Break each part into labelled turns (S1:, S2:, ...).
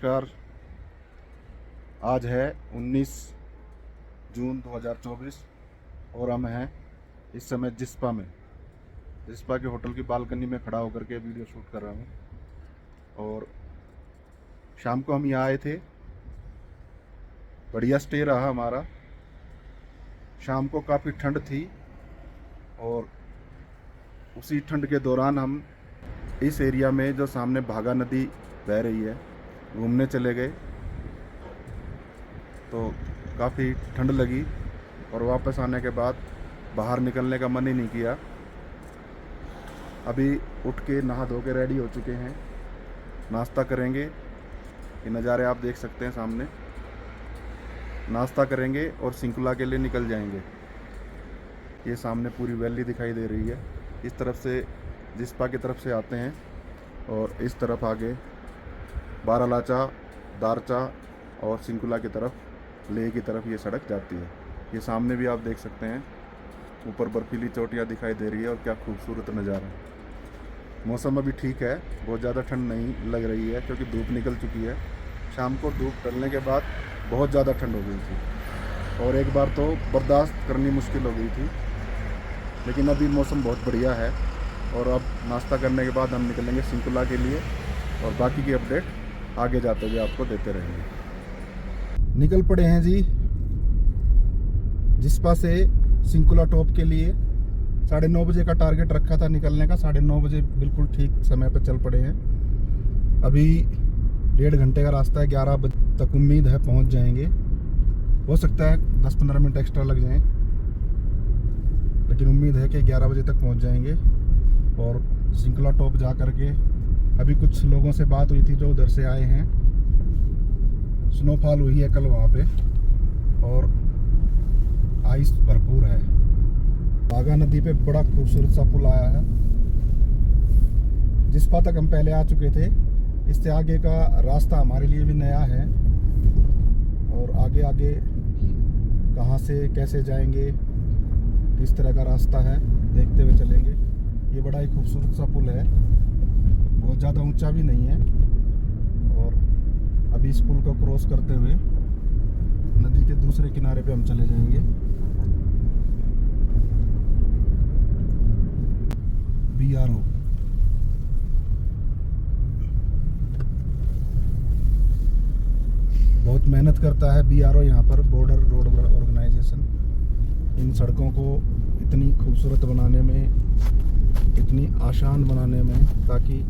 S1: नमस्कार। आज है 19 जून 2024 और हम हैं इस समय जिस्पा में। जिस्पा के होटल की बालकनी में खड़ा होकर के वीडियो शूट कर रहा हूँ। और शाम को हम यहाँ आए थे, बढ़िया स्टे रहा हमारा। शाम को काफ़ी ठंड थी और उसी ठंड के दौरान हम इस एरिया में जो सामने भागा नदी बह रही है घूमने चले गए। तो काफ़ी ठंड लगी और वापस आने के बाद बाहर निकलने का मन ही नहीं किया। अभी उठ के नहा धो के रेडी हो चुके हैं, नाश्ता करेंगे। ये नज़ारे आप देख सकते हैं सामने। नाश्ता करेंगे और सिंकुला के लिए निकल जाएंगे। ये सामने पूरी वैली दिखाई दे रही है। इस तरफ से जिस्पा की तरफ से आते हैं और इस तरफ आगे बारालाचा, दारचा और सिंकुला की तरफ, लेह की तरफ ये सड़क जाती है। ये सामने भी आप देख सकते हैं, ऊपर बर्फीली चोटियाँ दिखाई दे रही है और क्या खूबसूरत नज़ारा है। मौसम अभी ठीक है, बहुत ज़्यादा ठंड नहीं लग रही है क्योंकि धूप निकल चुकी है। शाम को धूप ढलने के बाद बहुत ज़्यादा ठंड हो गई थी और एक बार तो बर्दाश्त करनी मुश्किल हो गई थी। लेकिन अभी मौसम बहुत बढ़िया है और अब नाश्ता करने के बाद हम निकलेंगे सिंकुला के लिए और बाकी की अपडेट आगे जाते हुए आपको देते रहेंगे। निकल पड़े हैं जी जिस्पा से सिंकुला टॉप के लिए। 9:30 बजे का टारगेट रखा था निकलने का। 9:30 बजे बिल्कुल ठीक समय पर चल पड़े हैं। अभी 1.5 घंटे का रास्ता है। 11 बजे तक उम्मीद है पहुंच जाएंगे। हो सकता है 10-15 मिनट एक्स्ट्रा लग जाएं, लेकिन उम्मीद है कि 11 बजे तक पहुंच जाएंगे। और सिंकुला टॉप जा करके अभी कुछ लोगों से बात हुई थी जो उधर से आए हैं। स्नोफॉल हुई है कल वहाँ पे और आइस भरपूर है। भागा नदी पे बड़ा खूबसूरत सा पुल आया है। जिस्पा तक हम पहले आ चुके थे। इससे आगे का रास्ता हमारे लिए भी नया है और आगे आगे कहाँ से कैसे जाएंगे, किस तरह का रास्ता है, देखते हुए चलेंगे। ये बड़ा ही खूबसूरत सा पुल है, बहुत ज़्यादा ऊंचा भी नहीं है। और अभी इस पुल को क्रॉस करते हुए नदी के दूसरे किनारे पे हम चले जाएंगे। BRO बहुत मेहनत करता है BRO यहाँ पर, बॉर्डर रोड ऑर्गेनाइजेशन। इन सड़कों को इतनी खूबसूरत बनाने में, इतनी आसान बनाने में, ताकि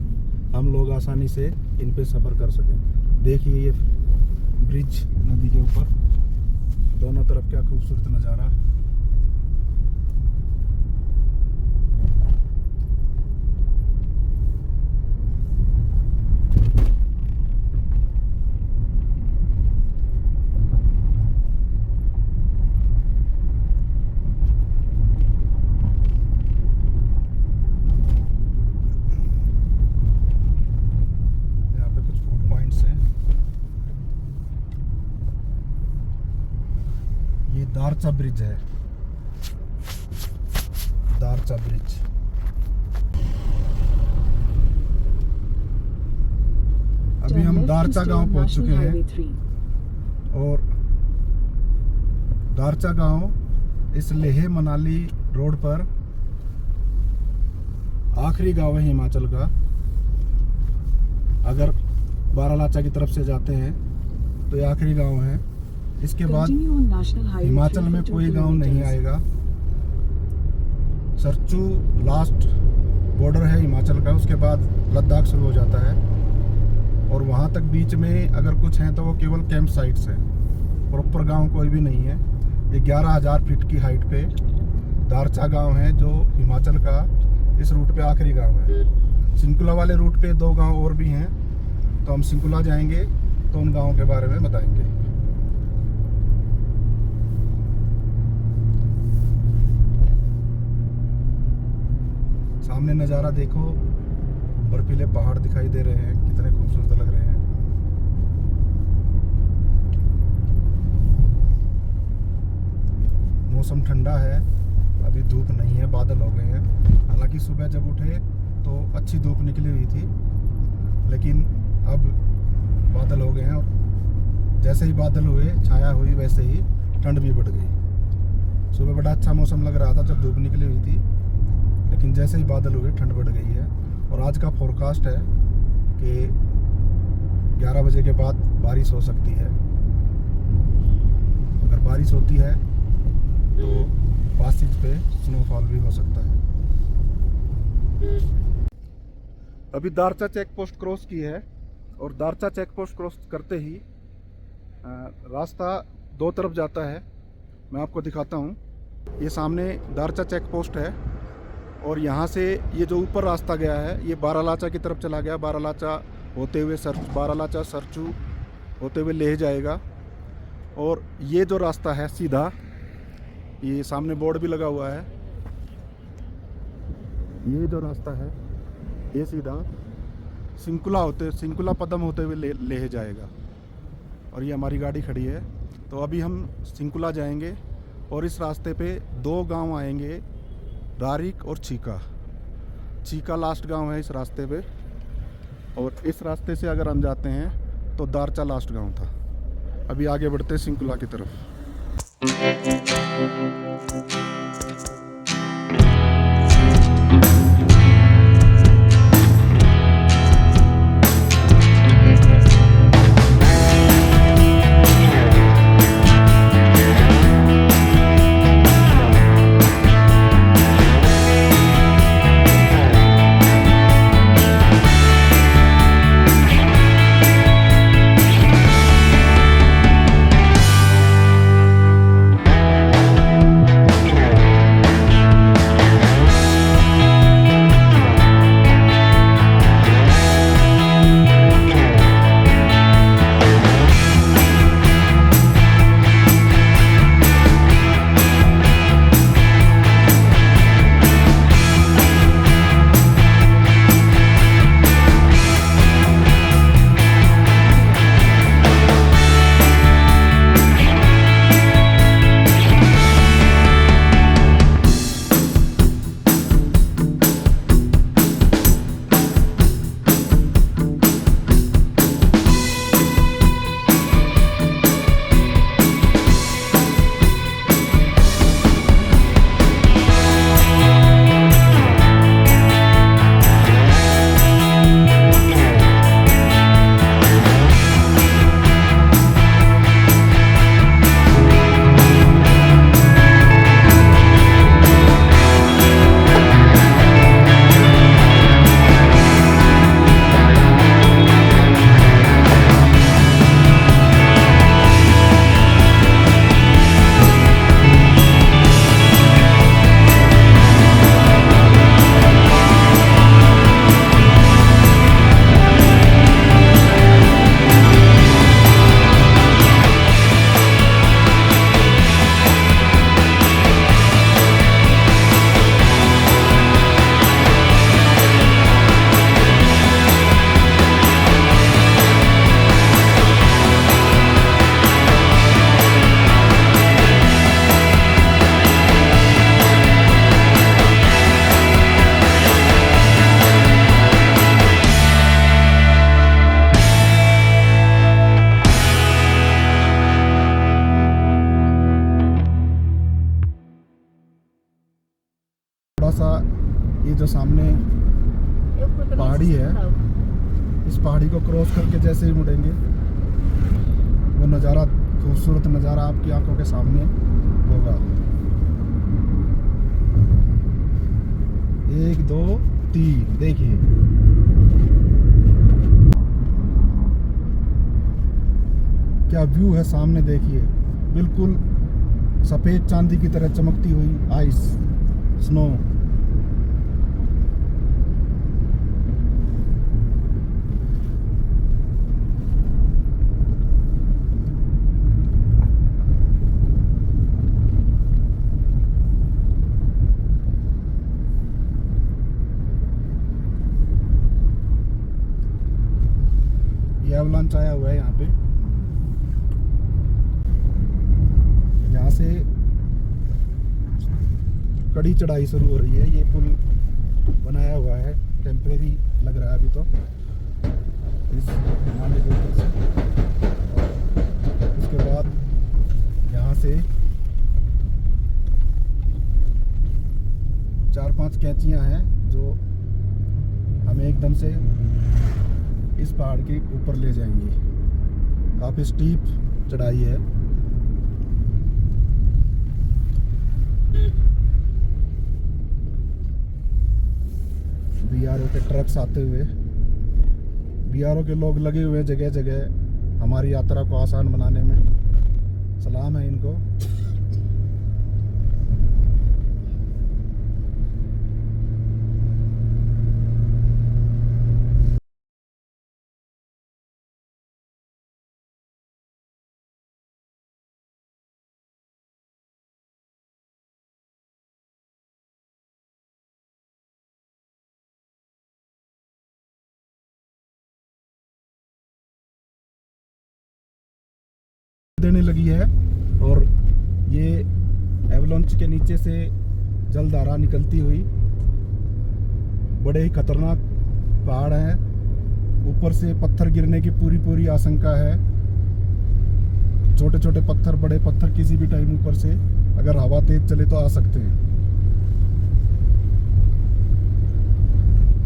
S1: हम लोग आसानी से इन पे सफ़र कर सकें। देखिए ये ब्रिज नदी के ऊपर, दोनों तरफ क्या खूबसूरत नज़ारा। दारचा ब्रिज है, दारचा ब्रिज। अभी हम दारचा गांव पहुंच चुके हैं और दारचा गांव इस लेह मनाली रोड पर आखिरी गांव है हिमाचल का। अगर बारालाचा की तरफ से जाते हैं तो ये आखिरी गांव है। इसके बाद हिमाचल में कोई गांव नहीं आएगा। सरचू लास्ट बॉर्डर है हिमाचल का, उसके बाद लद्दाख शुरू हो जाता है और वहां तक बीच में अगर कुछ हैं तो वो केवल कैंप साइट्स हैं। प्रॉपर गांव कोई भी नहीं है। ये 11,000 फीट की हाइट पे दारचा गांव है जो हिमाचल का इस रूट पे आखिरी गांव है। सिंकुला वाले रूट पे 2 गांव और भी हैं, तो हम सिंकुला जाएंगे तो उन गाँव के बारे में बताएंगे। सामने नज़ारा देखो, बर्फीले पहाड़ दिखाई दे रहे हैं, कितने खूबसूरत लग रहे हैं। मौसम ठंडा है, अभी धूप नहीं है, बादल हो गए हैं। हालांकि सुबह जब उठे तो अच्छी धूप निकली हुई थी, लेकिन अब बादल हो गए हैं और जैसे ही बादल हुए, छाया हुई, वैसे ही ठंड भी बढ़ गई। सुबह बड़ा अच्छा मौसम लग रहा था जब धूप निकली हुई थी, लेकिन जैसे ही बादल हुए ठंड बढ़ गई है। और आज का फोरकास्ट है कि 11 बजे के बाद बारिश हो सकती है। अगर बारिश होती है तो पासिस पे स्नोफॉल भी हो सकता है। अभी दारचा चेक पोस्ट क्रॉस की है और दारचा चेक पोस्ट क्रॉस करते ही रास्ता दो तरफ जाता है। मैं आपको दिखाता हूँ। ये सामने दारचा चेक पोस्ट है और यहाँ से ये जो ऊपर रास्ता गया है ये बारालाचा की तरफ चला गया। बारालाचा होते हुए बारालाचा सरचू होते हुए लेह जाएगा। और ये जो रास्ता है सीधा, ये सामने बोर्ड भी लगा हुआ है, ये जो रास्ता है ये सीधा सिंकुला पदम होते हुए लेह जाएगा। और ये हमारी गाड़ी खड़ी है। तो अभी हम सिंकुला जाएंगे और इस रास्ते पे 2 गांव आएंगे, रारिक और चीका लास्ट गांव है इस रास्ते पे। और इस रास्ते से अगर हम जाते हैं तो दारचा लास्ट गांव था। अभी आगे बढ़ते हैं सिंकुला की तरफ। थोड़ा सा ये जो सामने पहाड़ी है, इस पहाड़ी को क्रॉस करके जैसे ही मुड़ेंगे वो नज़ारा, खूबसूरत नज़ारा आपकी आंखों के सामने होगा। 1 2 3 देखिए, क्या व्यू है सामने। देखिए बिल्कुल सफ़ेद चांदी की तरह चमकती हुई आइस, स्नो। ये अवलांच आया हुआ है यहाँ पे। यहाँ से कड़ी चढ़ाई शुरू हो रही है। ये पुल बनाया हुआ है, टेम्परेरी लग रहा है अभी तो। इस नाले के ऊपर से। और उसके बाद यहाँ से 4-5 कैंचियाँ हैं जो हमें एकदम से इस पहाड़ के ऊपर ले जाएंगी। काफ़ी स्टीप चढ़ाई है। बीआरओ के ट्रक्स आते हुए, बीआरओ के लोग लगे हुए जगह जगह हमारी यात्रा को आसान बनाने में। सलाम है इनको। देने लगी है और ये एवलांच के नीचे से जलधारा निकलती हुई, बड़े ही खतरनाक पहाड़ है। ऊपर से पत्थर गिरने की पूरी आशंका है। छोटे छोटे पत्थर, बड़े पत्थर किसी भी टाइम ऊपर से अगर हवा तेज चले तो आ सकते हैं।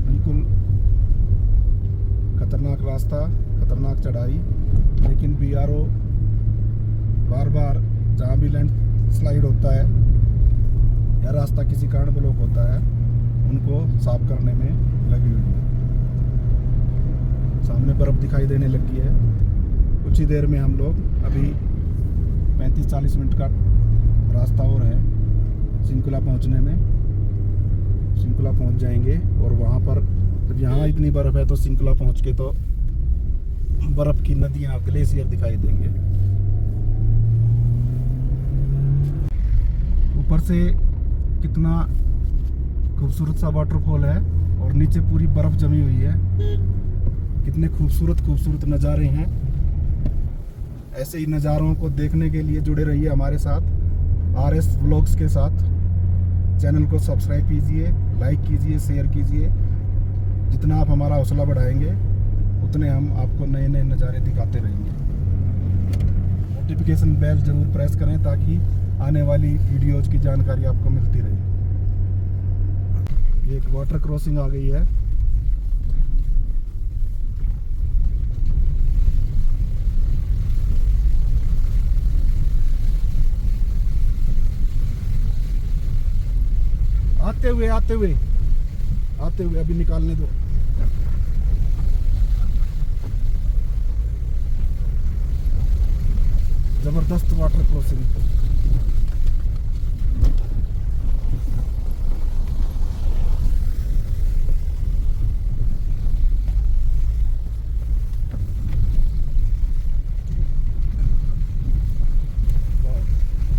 S1: बिल्कुल खतरनाक रास्ता, खतरनाक चढ़ाई, लेकिन बीआरओ बार बार जहाँ भी लैंड स्लाइड होता है या रास्ता किसी कारण ब्लॉक होता है, उनको साफ करने में लगी हुई है। सामने बर्फ़ दिखाई देने लगी है। कुछ ही देर में हम लोग, अभी 35-40 मिनट का रास्ता और है सिंकुला पहुंचने में। सिंकुला पहुंच जाएंगे और वहाँ पर जब यहाँ इतनी बर्फ़ है तो सिंकुला पहुँच के तो बर्फ़ की नदियाँ, ग्लेशियर दिखाई देंगे। ऊपर से कितना खूबसूरत सा वाटरफॉल है और नीचे पूरी बर्फ जमी हुई है। कितने खूबसूरत नज़ारे हैं। ऐसे ही नज़ारों को देखने के लिए जुड़े रहिए हमारे साथ, आरएस व्लॉग्स के साथ। चैनल को सब्सक्राइब कीजिए, लाइक कीजिए, शेयर कीजिए। जितना आप हमारा हौसला बढ़ाएंगे उतने हम आपको नए नए नज़ारे दिखाते रहेंगे। नोटिफिकेशन बेल ज़रूर प्रेस करें ताकि आने वाली वीडियोज़ की जानकारी आपको मिलती रहे। ये एक वाटर क्रॉसिंग आ गई है। आते हुए अभी निकालने दो। जबरदस्त वाटर क्रॉसिंग।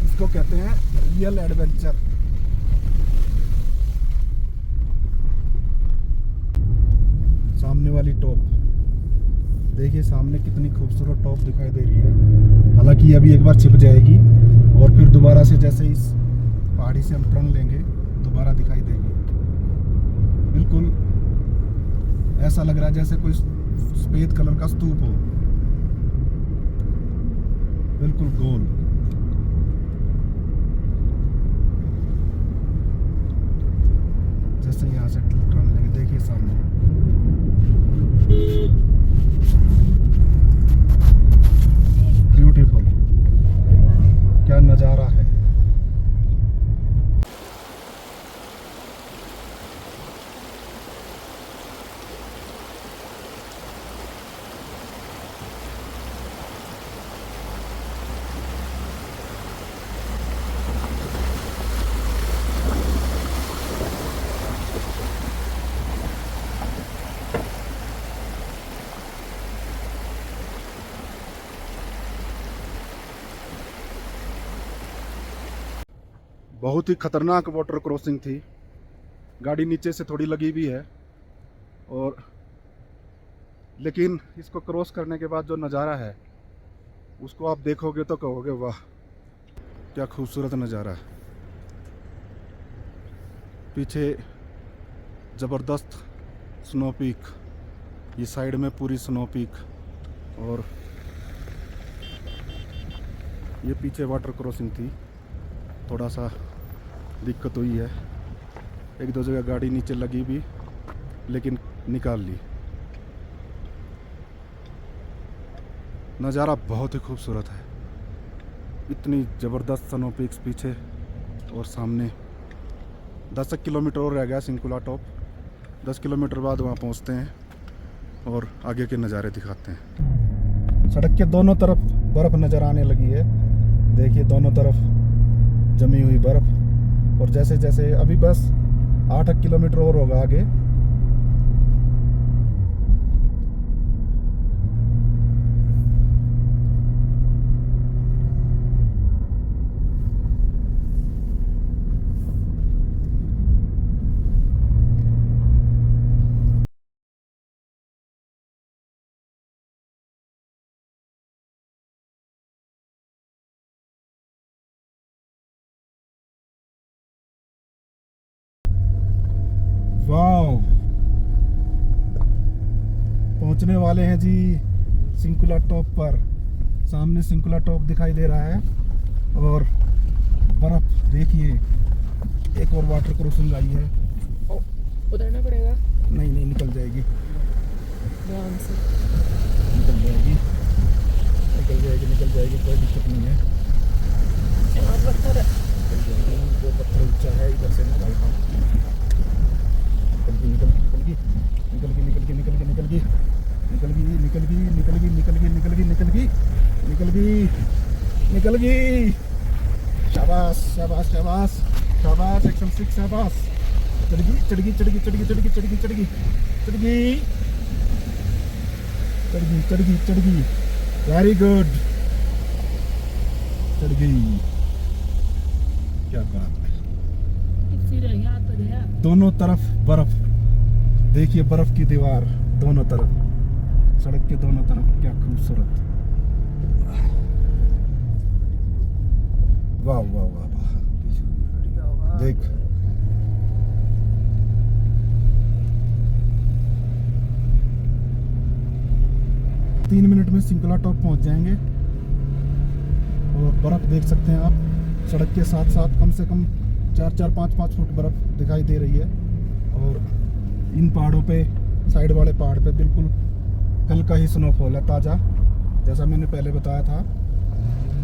S1: इसको कहते हैं रियल एडवेंचर। सामने वाली टॉप देखिए, सामने कितनी खूबसूरत टॉप दिखाई दे रही है। हालांकि अभी एक बार छिप जाएगी और फिर दोबारा से जैसे इस पहाड़ी से हम टर्न लेंगे दोबारा दिखाई देगी। बिल्कुल ऐसा लग रहा है जैसे कोई सफेद कलर का स्तूप हो, बिल्कुल गोल। जैसे यहाँ से टर्न लेंगे, देखिए सामने ब्यूटीफुल, क्या नज़ारा है। बहुत ही खतरनाक वाटर क्रॉसिंग थी। गाड़ी नीचे से थोड़ी लगी भी है और लेकिन इसको क्रॉस करने के बाद जो नज़ारा है उसको आप देखोगे तो कहोगे वाह क्या खूबसूरत नज़ारा है। पीछे ज़बरदस्त स्नो पीक, ये साइड में पूरी स्नो पीक और ये पीछे वाटर क्रॉसिंग थी, थोड़ा सा दिक्कत हुई है, एक दो जगह गाड़ी नीचे लगी भी लेकिन निकाल ली। नज़ारा बहुत ही खूबसूरत है, इतनी ज़बरदस्त स्नो पीक्स पीछे और सामने 10 किलोमीटर और रह गया सिंकुला टॉप। 10 किलोमीटर बाद वहाँ पहुँचते हैं और आगे के नज़ारे दिखाते हैं। सड़क के दोनों तरफ बर्फ़ नज़र आने लगी है, देखिए दोनों तरफ जमी हुई बर्फ़। और जैसे जैसे अभी बस 8 किलोमीटर और होगा आगे। वाओ, पहुंचने वाले हैं जी सिंकुला टॉप पर। सामने सिंकुला टॉप दिखाई दे रहा है और बर्फ देखिए, एक और वाटर क्रॉसिंग आई है।
S2: उतरना पड़ेगा?
S1: नहीं नहीं, निकल जाएगी,
S2: ध्यान से
S1: निकल जाएगी, निकल जाएगी, निकल जाएगी, कोई दिक्कत नहीं है।
S2: यहाँ पत्थर है।
S1: निकल जाएगी, वो पत्थर ऊंचा है, इधर से निकालता हूँ। निकल गई, निकल गई, निकल गई, निकल गई, निकल गई, निकल गई, निकल गई, निकल गई, निकल गई, निकल गई, निकल गई, निकल गई, निकल गई। शाबाश शाबाश शाबाश शाबाश, 106 शाबाश। चढ़ गई, चढ़ गई, चढ़ गई, चढ़ गई, चढ़ गई, चढ़ गई, चढ़ गई, चढ़ गई, चढ़ गई, चढ़ गई, चढ़ गई, वेरी गुड, चढ़ गई, क्या बात है।
S2: कितनी रह गया तो गया।
S1: दोनों तरफ बर्फ, देखिए बर्फ की दीवार दोनों तरफ, सड़क के दोनों तरफ, क्या खूबसूरत। वाह वाह वाह वाह, देख तीन मिनट में सिंकुला टॉप पहुंच जाएंगे और बर्फ देख सकते हैं आप। सड़क के साथ साथ कम से कम 4-5 फुट बर्फ दिखाई दे रही है। और इन पहाड़ों पे, साइड वाले पहाड़ पे बिल्कुल कल का ही स्नोफॉल है, ताज़ा। जैसा मैंने पहले बताया था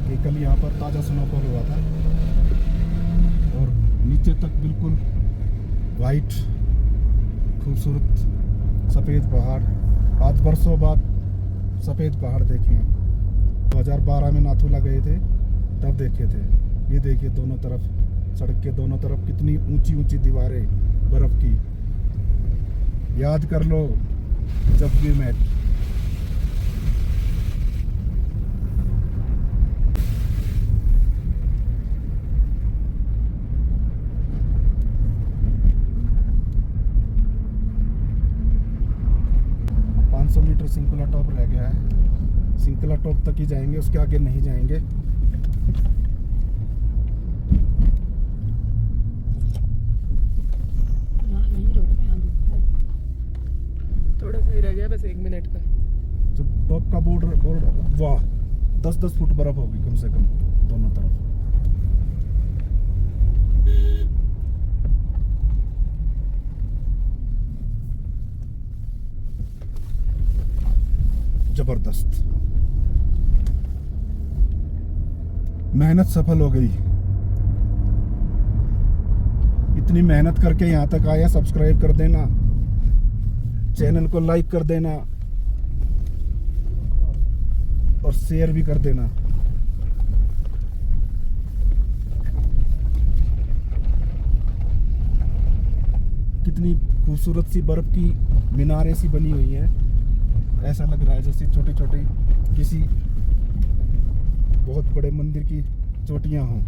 S1: कि कल यहाँ पर ताज़ा स्नोफॉल हुआ था। और नीचे तक बिल्कुल वाइट खूबसूरत सफ़ेद पहाड़। आज बरसों बाद सफ़ेद पहाड़ देखे हैं। 2012 में नाथुला गए थे तब देखे थे। ये देखिए दोनों तरफ, सड़क के दोनों तरफ कितनी ऊंची ऊंची दीवारें बर्फ की। याद कर लो जब भी मैं मीटर सिंकुला टॉप रह गया है। सिंकुला टॉप तक ही जाएंगे, उसके आगे नहीं जाएंगे।
S2: थोड़ा सा ही रह गया, बस 1 मिनट का।
S1: जो टॉप का बोर्ड, वाह, 10-10 फुट बर्फ होगी कम से कम दोनों तरफ। जबरदस्त, मेहनत सफल हो गई। इतनी मेहनत करके यहाँ तक आया, सब्सक्राइब कर देना, चैनल को लाइक कर देना और शेयर भी कर देना। कितनी खूबसूरत सी बर्फ की मीनारें सी बनी हुई हैं। ऐसा लग रहा है जैसे छोटी छोटी किसी बहुत बड़े मंदिर की चोटियां हों।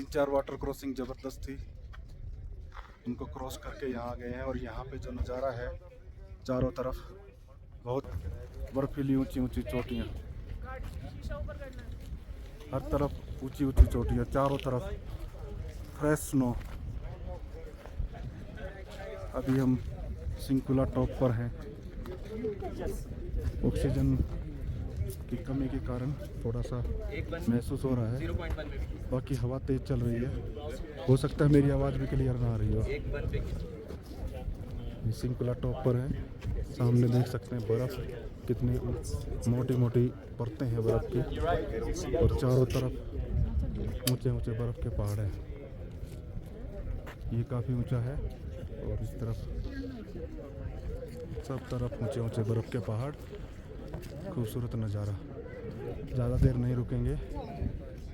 S1: 3-4 वाटर क्रॉसिंग ज़बरदस्त थी, उनको क्रॉस करके यहाँ आ गए हैं। और यहाँ पे जो नज़ारा है चारों तरफ बहुत बर्फीली ऊंची ऊंची चोटियाँ, हर तरफ ऊंची ऊंची चोटियाँ, चारों तरफ फ्रेश स्नो। अभी हम सिंकुला टॉप पर हैं। ऑक्सीजन की कमी के कारण थोड़ा सा महसूस हो रहा है, बाकी हवा तेज चल रही है। हो सकता है मेरी आवाज़ भी क्लियर ना आ रही हो। ये सिंकुला टॉप पर है, सामने देख सकते हैं बर्फ़, कितनी मोटी मोटी परतें हैं बर्फ़ की, और चारों तरफ ऊंचे ऊंचे बर्फ़ के पहाड़ हैं। ये काफ़ी ऊंचा है और इस तरफ सब तरफ ऊंचे ऊंचे बर्फ़ के पहाड़, खूबसूरत नज़ारा। ज़्यादा देर नहीं रुकेंगे,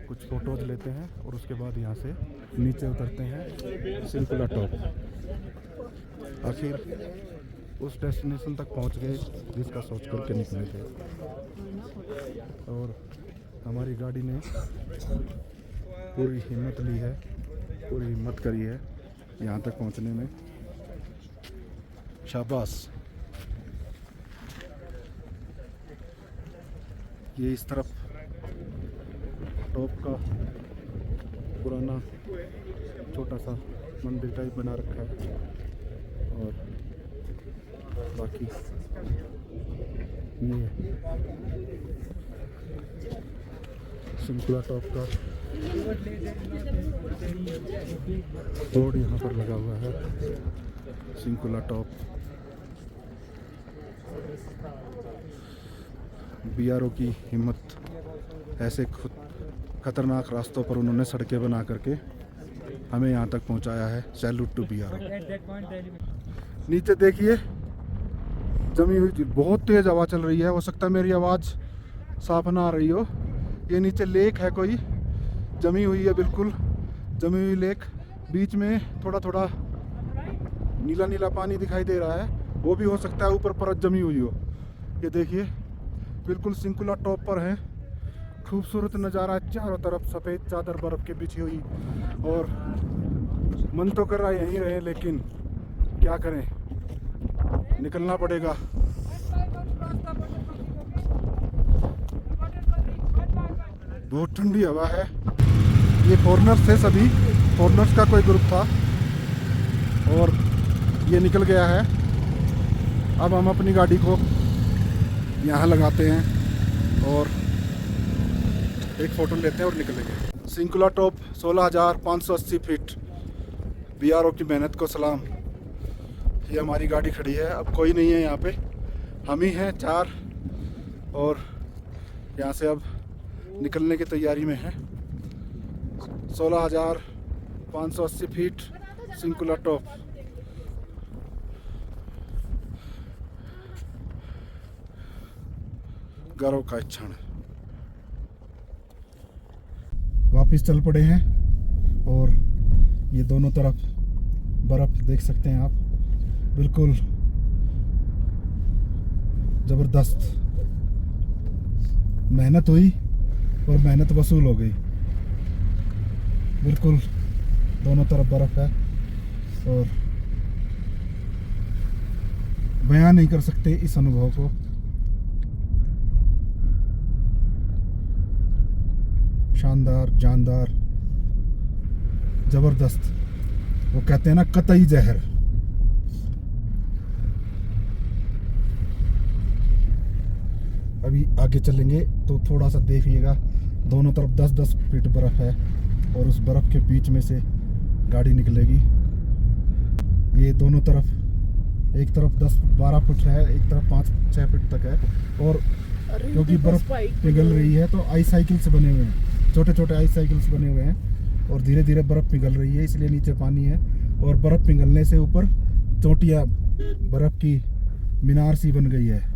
S1: कुछ फ़ोटोज़ लेते हैं और उसके बाद यहाँ से नीचे उतरते हैं सिंकुला टॉप। आखिर उस डेस्टिनेशन तक पहुँच गए जिसका सोच करके निकले थे। और हमारी गाड़ी ने पूरी हिम्मत ली है, पूरी हिम्मत करी है यहाँ तक पहुँचने में। शाबाश। ये इस तरफ टॉप का पुराना छोटा सा मंदिर टाइप बना रखा है, और बाकी ये सिंकुला टॉप का बोर्ड यहाँ पर लगा हुआ है, सिंकुला टॉप। BRO की हिम्मत, ऐसे खुद खतरनाक रास्तों पर उन्होंने सड़कें बना करके हमें यहाँ तक पहुँचाया है। Salute to BRO। नीचे देखिए जमी हुई बहुत तेज़ हवा चल रही है, हो सकता है मेरी आवाज़ साफ ना आ रही हो। ये नीचे लेक है, कोई जमी हुई है, बिल्कुल जमी हुई लेक। बीच में थोड़ा थोड़ा नीला नीला पानी दिखाई दे रहा है, वो भी हो सकता है ऊपर परत जमी हुई हो। ये देखिए बिल्कुल सिंकुला टॉप पर है, खूबसूरत नज़ारा, चारों तरफ सफ़ेद चादर बर्फ़ के बिछी हुई। और मन तो कर रहा है यहीं रहे, लेकिन क्या करें, निकलना पड़ेगा। बहुत ठंडी हवा है। ये फॉरेनर्स थे, सभी फॉरेनर्स का कोई ग्रुप था और ये निकल गया है। अब हम अपनी गाड़ी को यहाँ लगाते हैं और एक फ़ोटो लेते हैं और निकलेंगे। Shinkula top 16,580 feet. BRO की मेहनत को सलाम। ये हमारी गाड़ी खड़ी है, अब कोई नहीं है यहाँ पे, हम ही हैं 4, और यहाँ से अब निकलने की तैयारी में है। 16,580 फीट सिंकुला टॉप। गर्व का क्षण। वापिस चल पड़े हैं और ये दोनों तरफ बर्फ देख सकते हैं आप, बिल्कुल ज़बरदस्त। मेहनत हुई और मेहनत वसूल हो गई। बिल्कुल दोनों तरफ बर्फ है और बयान नहीं कर सकते इस अनुभव को। शानदार, जानदार, जबरदस्त। वो कहते हैं ना, कतई जहर। अभी आगे चलेंगे तो थोड़ा सा देखिएगा, दोनों तरफ 10-10 फीट बर्फ है और उस बर्फ के बीच में से गाड़ी निकलेगी। ये दोनों तरफ, एक तरफ 10-12 फुट है, एक तरफ 5-6 फीट तक है। और क्योंकि बर्फ पिघल रही है तो आइस साइकिल्स बने हुए हैं, छोटे छोटे आइस साइकिल्स बने हुए हैं और धीरे धीरे बर्फ़ पिघल रही है, इसलिए नीचे पानी है। और बर्फ़ पिघलने से ऊपर चोटियाँ, बर्फ़ की मीनार सी बन गई है।